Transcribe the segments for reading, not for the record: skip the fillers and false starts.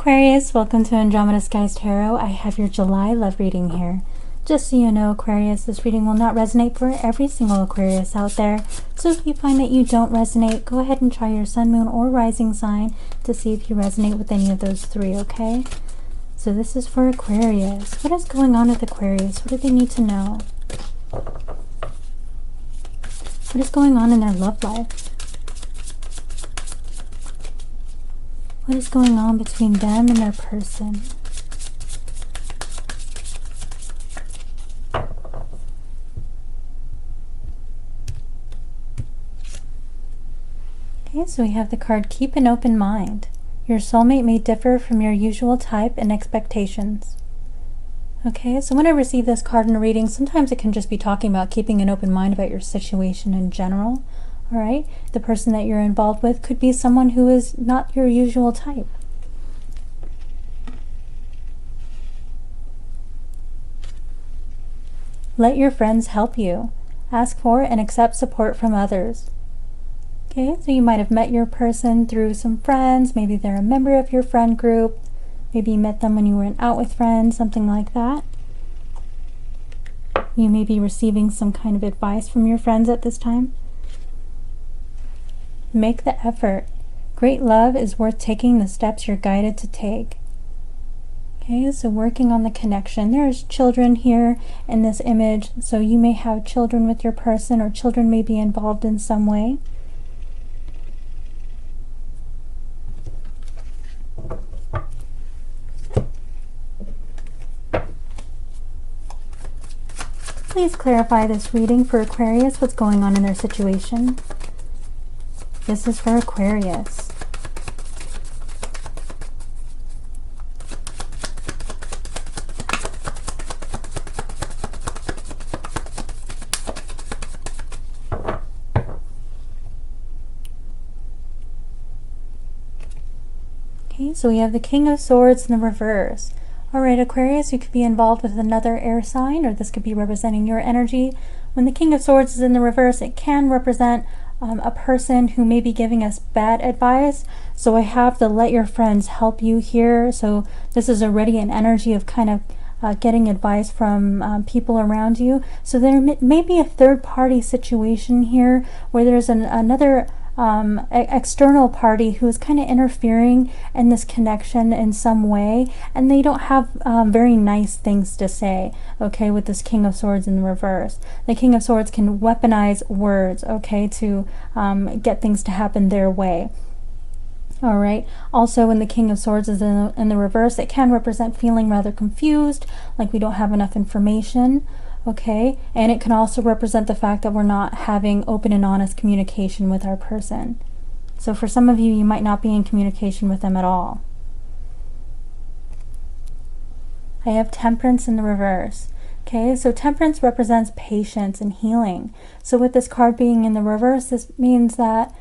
Aquarius, welcome to Andromeda Skies Tarot. I have your July love reading here. Just so you know, Aquarius, this reading will not resonate for every single Aquarius out there. So if you find that you don't resonate, go ahead and try your sun, moon, or rising sign to see if you resonate with any of those three, okay? So this is for Aquarius. What is going on with Aquarius? What do they need to know? What is going on in their love life? What is going on between them and their person? Okay, so we have the card Keep an Open Mind. Your soulmate may differ from your usual type and expectations. Okay, so when I receive this card in a reading, sometimes it can just be talking about keeping an open mind about your situation in general. All right, the person that you're involved with could be someone who is not your usual type. Let your friends help you. Ask for and accept support from others. Okay, so you might have met your person through some friends. Maybe they're a member of your friend group. Maybe you met them when you were out with friends, something like that. You may be receiving some kind of advice from your friends at this time. Make the effort. Great love is worth taking the steps you're guided to take. Okay, so working on the connection. There's children here in this image, so you may have children with your person, or children may be involved in some way. Please clarify this reading for Aquarius. What's going on in their situation? This is for Aquarius. Okay, so we have the King of Swords in the reverse. Alright, Aquarius, you could be involved with another air sign, or this could be representing your energy. When the King of Swords is in the reverse, it can represent a person who may be giving us bad advice. So I have the let your friends help you here. So this is already an energy of kind of getting advice from people around you. So there may be a third-party situation here where there's another external party who is kind of interfering in this connection in some way, and they don't have very nice things to say, okay, with this King of Swords in the reverse. The King of Swords can weaponize words, okay, to get things to happen their way. All right, also when the King of Swords is in the reverse, it can represent feeling rather confused, like we don't have enough information. Okay, and it can also represent the fact that we're not having open and honest communication with our person. So for some of you, you might not be in communication with them at all. I have Temperance in the reverse. Okay, so Temperance represents patience and healing. So with this card being in the reverse, this means that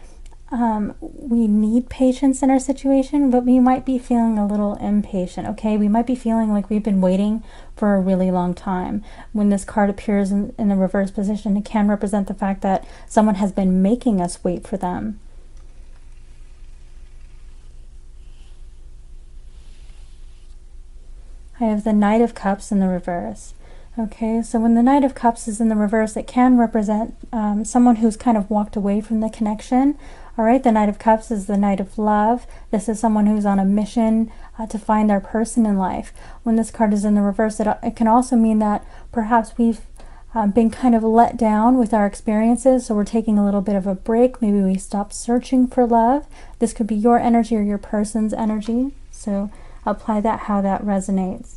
we need patience in our situation, but we might be feeling a little impatient, okay? We might be feeling like we've been waiting for a really long time. When this card appears in the reverse position, it can represent the fact that someone has been making us wait for them. I have the Knight of Cups in the reverse. Okay, so when the Knight of Cups is in the reverse, it can represent someone who's kind of walked away from the connection. All right, the Knight of Cups is the Knight of Love. This is someone who's on a mission to find their person in life. When this card is in the reverse, it can also mean that perhaps we've been kind of let down with our experiences, so we're taking a little bit of a break. Maybe we stopped searching for love. This could be your energy or your person's energy, so apply that how that resonates.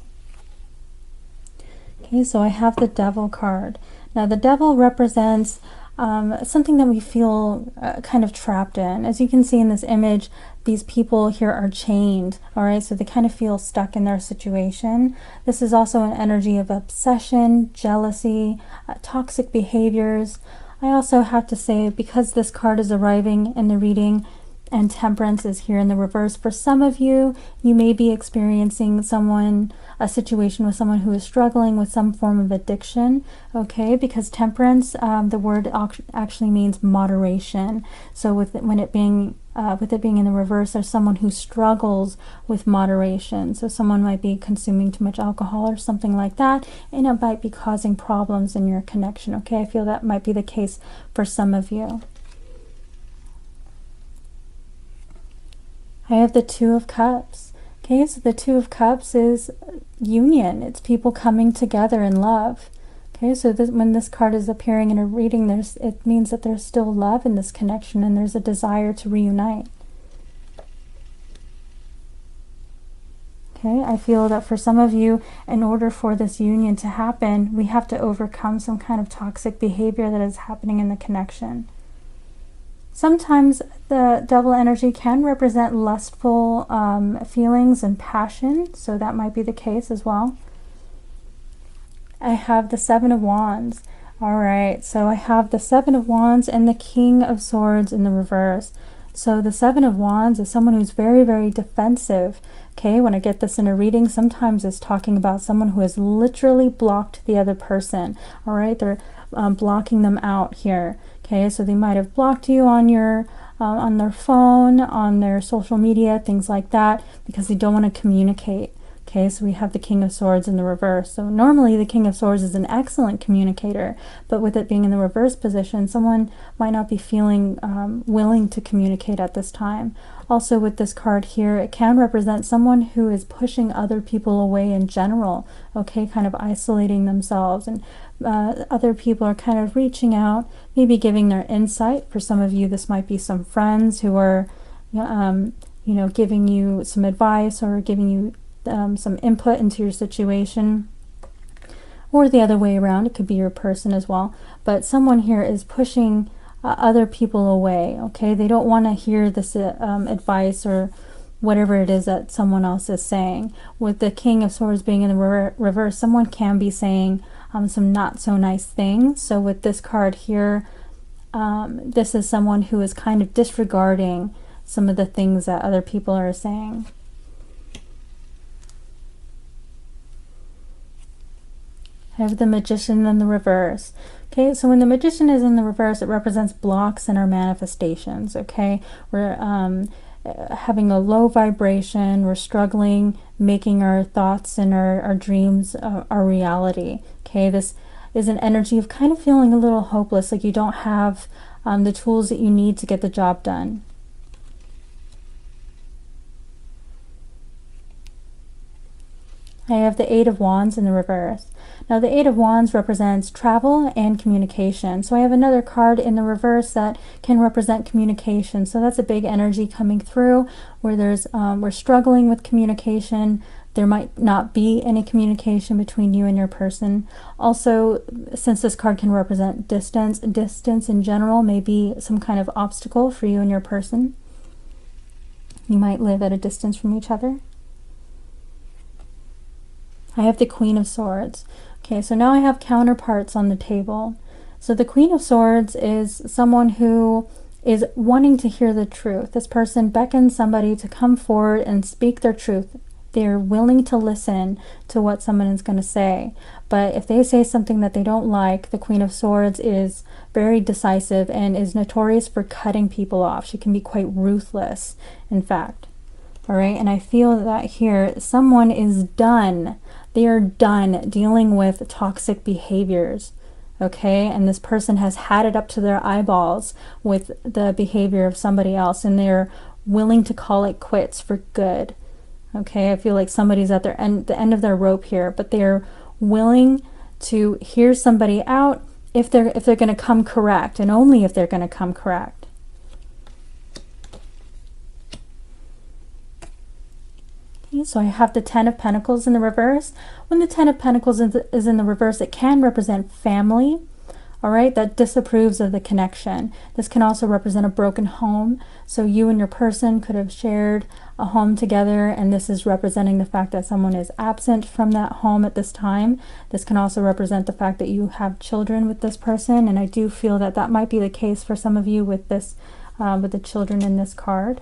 Okay, so I have the Devil card. Now the Devil represents something that we feel kind of trapped in. As you can see in this image, these people here are chained, all right? So they kind of feel stuck in their situation. This is also an energy of obsession, jealousy, toxic behaviors. I also have to say, because this card is arriving in the reading and Temperance is here in the reverse, for some of you, you may be experiencing a situation with someone who is struggling with some form of addiction, okay? Because Temperance, the word actually means moderation. So when it being with it being in the reverse, there's someone who struggles with moderation. So someone might be consuming too much alcohol or something like that, and it might be causing problems in your connection. Okay, I feel that might be the case for some of you. I have the Two of Cups. Okay, so the Two of Cups is union. It's people coming together in love. Okay, so when this card is appearing in a reading, it means that there's still love in this connection and there's a desire to reunite. Okay, I feel that for some of you, in order for this union to happen, we have to overcome some kind of toxic behavior that is happening in the connection. Sometimes the double energy can represent lustful feelings and passion, so that might be the case as well. I have the Seven of Wands. All right, so I have the Seven of Wands and the King of Swords in the reverse. So the Seven of Wands is someone who's very, very defensive. Okay, when I get this in a reading, sometimes it's talking about someone who has literally blocked the other person. All right, they're blocking them out here. Okay, so they might have blocked you on your on their phone, on their social media, things like that, because they don't want to communicate. Okay, so we have the King of Swords in the reverse. So normally the King of Swords is an excellent communicator, but with it being in the reverse position, someone might not be feeling willing to communicate at this time. Also with this card here, it can represent someone who is pushing other people away in general, okay, kind of isolating themselves, and other people are kind of reaching out, maybe giving their insight. For some of you, this might be some friends who are, you know, giving you some advice or giving you some input into your situation, or the other way around. It could be your person as well, but someone here is pushing other people away. Okay, they don't want to hear this advice or whatever it is that someone else is saying. With the King of Swords being in the reverse, someone can be saying some not so nice things. So with this card here, this is someone who is kind of disregarding some of the things that other people are saying. I have the Magician in the reverse. Okay, so when the Magician is in the reverse, it represents blocks in our manifestations. Okay, we're having a low vibration, we're struggling making our thoughts and our dreams our reality. Okay, this is an energy of kind of feeling a little hopeless, like you don't have the tools that you need to get the job done. I have the Eight of Wands in the reverse. Now the Eight of Wands represents travel and communication. So I have another card in the reverse that can represent communication. So that's a big energy coming through where there's we're struggling with communication. There might not be any communication between you and your person. Also, since this card can represent distance in general may be some kind of obstacle for you and your person. You might live at a distance from each other. I have the Queen of Swords. Okay, so now I have counterparts on the table. So the Queen of Swords is someone who is wanting to hear the truth. This person beckons somebody to come forward and speak their truth. They're willing to listen to what someone is going to say. But if they say something that they don't like, the Queen of Swords is very decisive and is notorious for cutting people off. She can be quite ruthless, in fact. All right, and I feel that here someone is done. They are done dealing with toxic behaviors, okay? And this person has had it up to their eyeballs with the behavior of somebody else, and they're willing to call it quits for good, okay? I feel like somebody's at the end of their rope here, but they're willing to hear somebody out if they're going to come correct, and only if they're going to come correct. So I have the Ten of Pentacles in the reverse. When the Ten of Pentacles is in the reverse, it can represent family, all right, that disapproves of the connection. This can also represent a broken home. So you and your person could have shared a home together, and this is representing the fact that someone is absent from that home at this time. This can also represent the fact that you have children with this person, and I do feel that that might be the case for some of you with this, with the children in this card.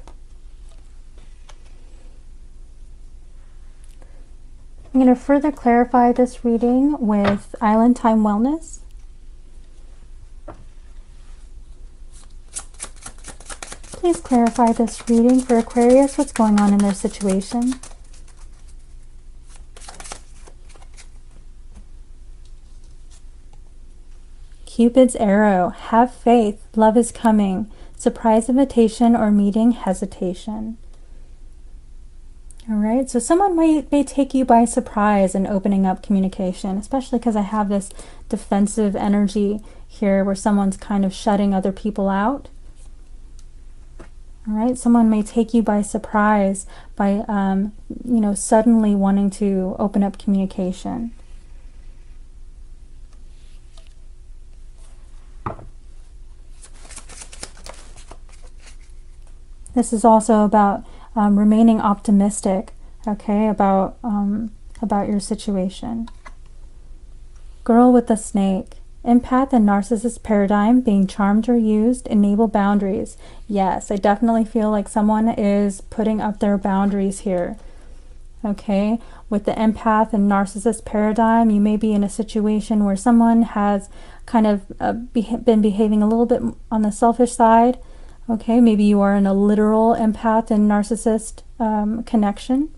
I'm going to further clarify this reading with Island Time Wellness. please clarify this reading for Aquarius? What's going on in their situation? Cupid's arrow. Have faith. Love is coming. Surprise invitation or meeting hesitation. All right, so someone may take you by surprise in opening up communication, especially because I have this defensive energy here where someone's kind of shutting other people out. All right, someone may take you by surprise by, suddenly wanting to open up communication. This is also about remaining optimistic, okay, about your situation. Girl with the snake. Empath and narcissist paradigm, being charmed or used, enable boundaries. Yes, I definitely feel like someone is putting up their boundaries here. Okay, with the empath and narcissist paradigm, you may be in a situation where someone has kind of been behaving a little bit on the selfish side. Okay, maybe you are in a literal empath and narcissist connection,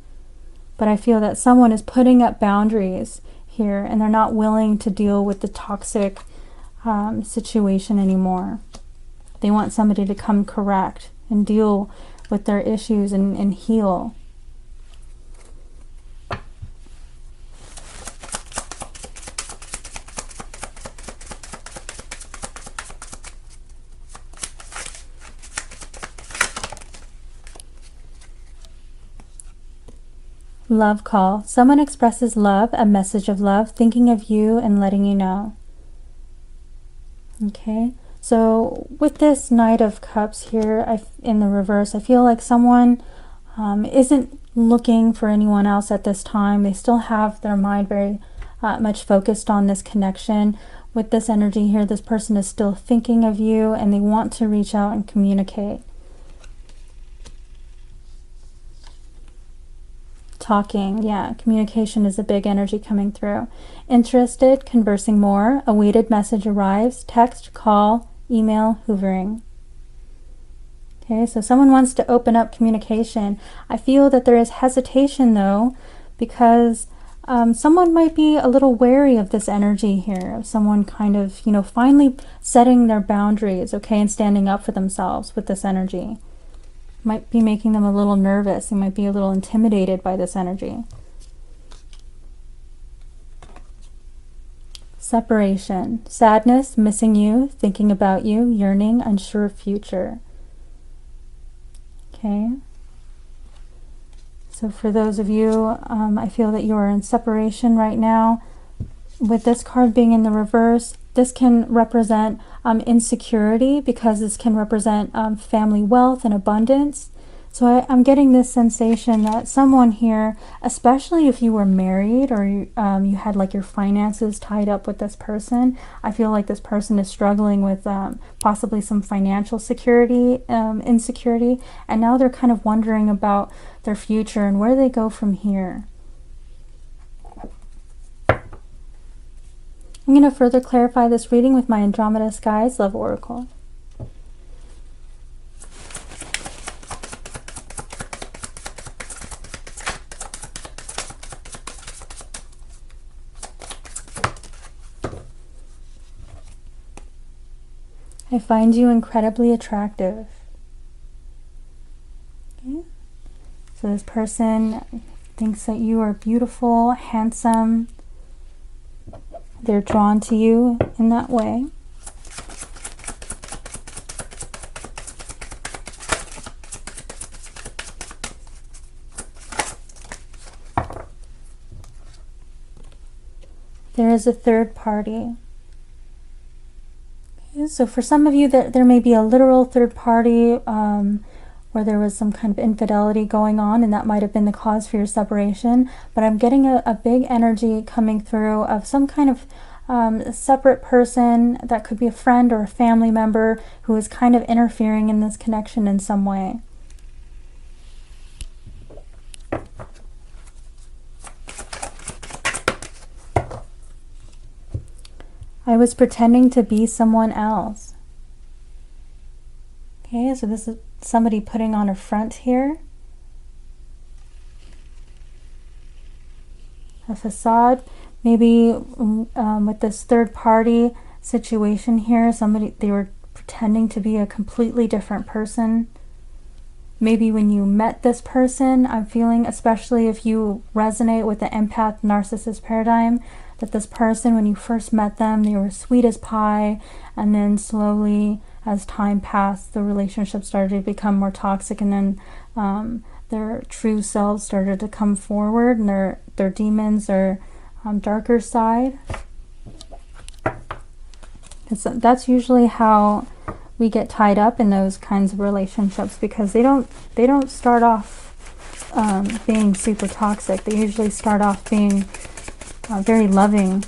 but I feel that someone is putting up boundaries here and they're not willing to deal with the toxic situation anymore. They want somebody to come correct and deal with their issues and heal. Love call. Someone expresses love, a message of love, thinking of you and letting you know. Okay, so with this Knight of Cups here in the reverse, I feel like someone isn't looking for anyone else at this time. They still have their mind very much focused on this connection. With this energy here, this person is still thinking of you and they want to reach out and communicate. Talking, yeah, communication is a big energy coming through. Interested, conversing more, awaited message arrives, text, call, email, hoovering. Okay, so someone wants to open up communication. I feel that there is hesitation though, because someone might be a little wary of this energy here, of someone kind of, finally setting their boundaries, okay, and standing up for themselves with this energy. Might be making them a little nervous. They might be a little intimidated by this energy. Separation. Sadness, missing you, thinking about you, yearning, unsure of future. Okay. So for those of you, I feel that you are in separation right now. With this card being in the reverse, this can represent insecurity, because this can represent family wealth and abundance. So I'm getting this sensation that someone here, especially if you were married or you had like your finances tied up with this person, I feel like this person is struggling with possibly some financial security, insecurity, and now they're kind of wondering about their future and where they go from here. I'm going to further clarify this reading with my Andromeda Skies Love Oracle. I find you incredibly attractive. Okay. So this person thinks that you are beautiful, handsome. They're drawn to you in that way. There is a third party. Okay, so for some of you, there may be a literal third party where there was some kind of infidelity going on, and that might have been the cause for your separation. But I'm getting a big energy coming through of some kind of separate person that could be a friend or a family member who is kind of interfering in this connection in some way. I was pretending to be someone else. Okay, so this somebody putting on a front here. A facade. Maybe with this third party situation here, they were pretending to be a completely different person. Maybe when you met this person, I'm feeling, especially if you resonate with the empath narcissist paradigm, that this person, when you first met them, they were sweet as pie, and then slowly, as time passed, the relationship started to become more toxic, and then their true selves started to come forward, and their demons, their darker side. That's usually how we get tied up in those kinds of relationships, because they don't start off being super toxic. They usually start off being very loving.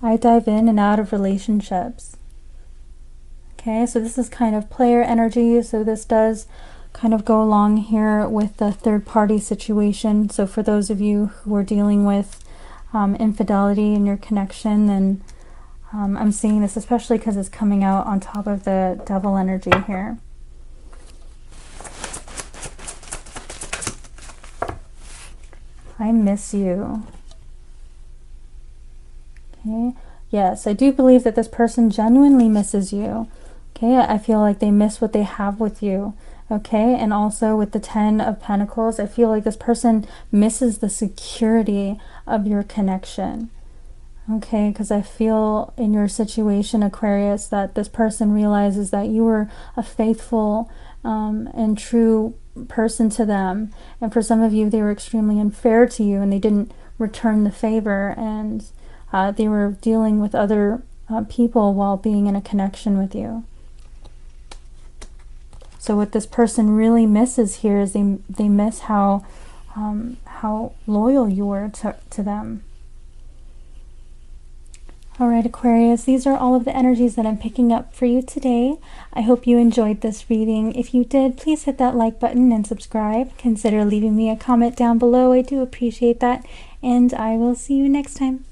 I dive in and out of relationships. Okay, so this is kind of player energy, so this does kind of go along here with the third party situation. So for those of you who are dealing with infidelity in your connection, then I'm seeing this, especially because it's coming out on top of the devil energy here. I miss you. Okay, yes, I do believe that this person genuinely misses you. Okay, I feel like they miss what they have with you. Okay, and also with the 10 of Pentacles, I feel like this person misses the security of your connection. Okay, because I feel in your situation, Aquarius, that this person realizes that you were a faithful and true person to them. And for some of you, they were extremely unfair to you, and they didn't return the favor, and they were dealing with other people while being in a connection with you. So what this person really misses here is they miss how loyal you were to them. All right, Aquarius, these are all of the energies that I'm picking up for you today. I hope you enjoyed this reading. If you did, please hit that like button and subscribe. Consider leaving me a comment down below. I do appreciate that. And I will see you next time.